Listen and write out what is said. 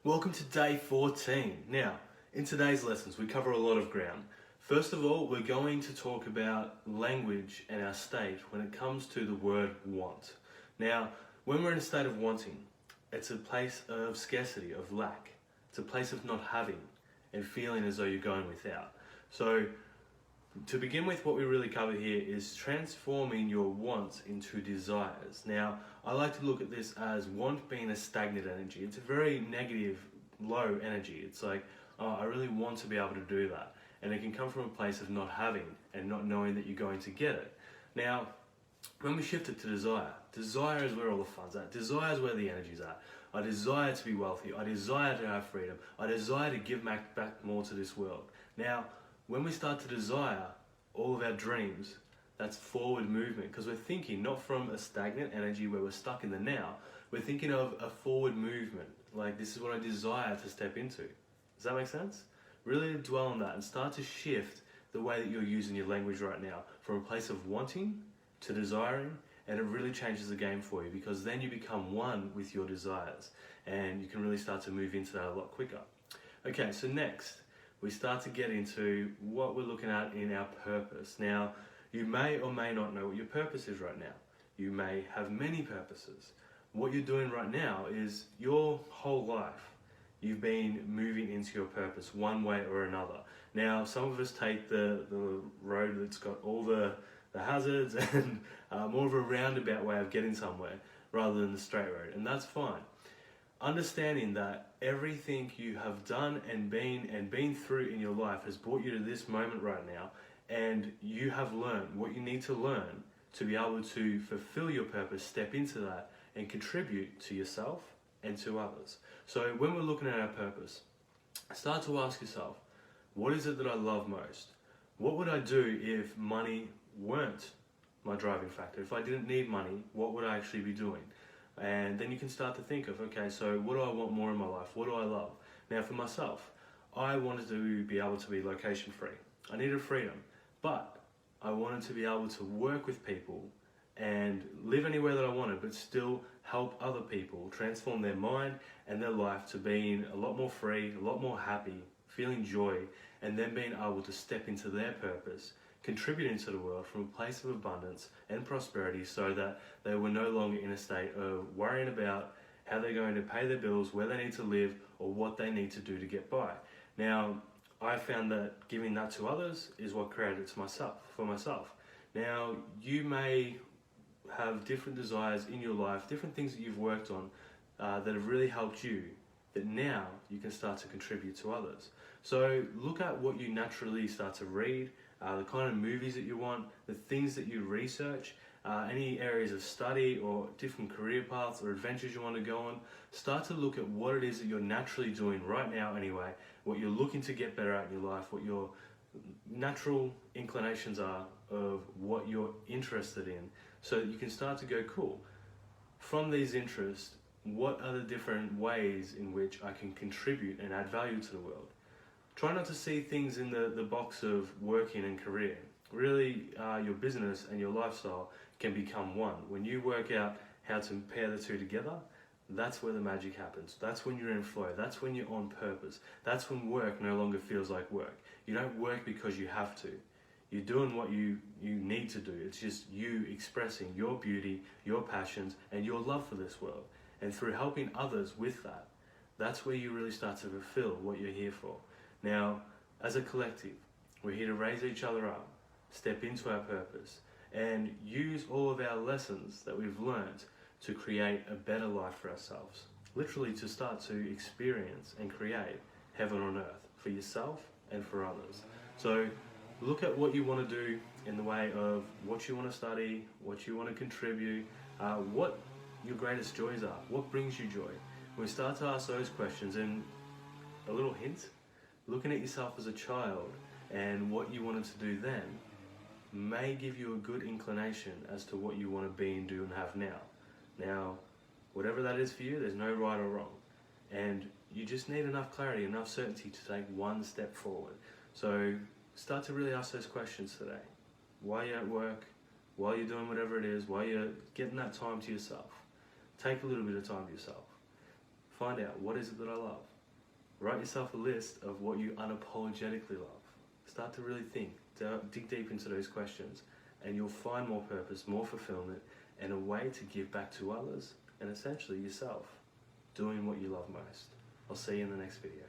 Welcome to day 14. Now, in today's lessons, we cover a lot of ground. First of all, we're going to talk about language and our state when it comes to the word want. Now, when we're in a state of wanting, it's a place of scarcity, of lack. It's a place of not having and feeling as though you're going without. So, to begin with, what we really cover here is transforming your wants into desires. Now, I like to look at this as want being a stagnant energy. It's a very negative, low energy. It's like, oh, I really want to be able to do that. And it can come from a place of not having and not knowing that you're going to get it. Now, when we shift it to desire, desire is where all the fun's at. Desire is where the energy's at. I desire to be wealthy. I desire to have freedom. I desire to give back more to this world. Now, when we start to desire all of our dreams, that's forward movement, because we're thinking not from a stagnant energy where we're stuck in the now. We're thinking of a forward movement, like this is what I desire to step into. Does that make sense? Really dwell on that and start to shift the way that you're using your language right now from a place of wanting to desiring, and it really changes the game for you, because then you become one with your desires and you can really start to move into that a lot quicker. Okay, so next we start to get into what we're looking at in our purpose. Now, you may or may not know what your purpose is right now. You may have many purposes. What you're doing right now is your whole life, you've been moving into your purpose one way or another. Now, some of us take the road that's got all the hazards and more of a roundabout way of getting somewhere rather than the straight road, and that's fine. Understanding that everything you have done and been through in your life has brought you to this moment right now, and you have learned what you need to learn to be able to fulfill your purpose, step into that, and contribute to yourself and to others. So when we're looking at our purpose, start to ask yourself, what is it that I love most? What would I do if money weren't my driving factor? If I didn't need money, what would I actually be doing? And then you can start to think of, okay, so what do I want more in my life? What do I love? Now for myself, I wanted to be able to be location free. I needed freedom, but I wanted to be able to work with people and live anywhere that I wanted, but still help other people transform their mind and their life to being a lot more free, a lot more happy, feeling joy, and then being able to step into their purpose, contributing to the world from a place of abundance and prosperity, so that they were no longer in a state of worrying about how they're going to pay their bills, where they need to live, or what they need to do to get by. Now, I found that giving that to others is what created it for myself. Now, you may have different desires in your life, different things that you've worked on that have really helped you, that now you can start to contribute to others. So look at what you naturally start to read, the kind of movies that you want, the things that you research, any areas of study or different career paths or adventures you want to go on. Start to look at what it is that you're naturally doing right now anyway, what you're looking to get better at in your life, what your natural inclinations are of what you're interested in, so that you can start to go, cool, from these interests, what are the different ways in which I can contribute and add value to the world? Try not to see things in the box of working and career. Really, your business and your lifestyle can become one. When you work out how to pair the two together, that's where the magic happens. That's when you're in flow. That's when you're on purpose. That's when work no longer feels like work. You don't work because you have to. You're doing what you need to do. It's just you expressing your beauty, your passions, and your love for this world. And through helping others with that, that's where you really start to fulfill what you're here for. Now, as a collective, we're here to raise each other up, step into our purpose, and use all of our lessons that we've learned to create a better life for ourselves. Literally to start to experience and create heaven on earth for yourself and for others. So look at what you want to do in the way of what you want to study, what you want to contribute, what your greatest joys are, what brings you joy. When we start to ask those questions, and a little hint, looking at yourself as a child and what you wanted to do then may give you a good inclination as to what you want to be and do and have now. Now, whatever that is for you, there's no right or wrong. And you just need enough clarity, enough certainty to take one step forward. So start to really ask those questions today. While you're at work, while you're doing whatever it is, while you're getting that time to yourself, take a little bit of time to yourself. Find out, what is it that I love? Write yourself a list of what you unapologetically love. Start to really think, dig deep into those questions, and you'll find more purpose, more fulfillment, and a way to give back to others and essentially yourself, doing what you love most. I'll see you in the next video.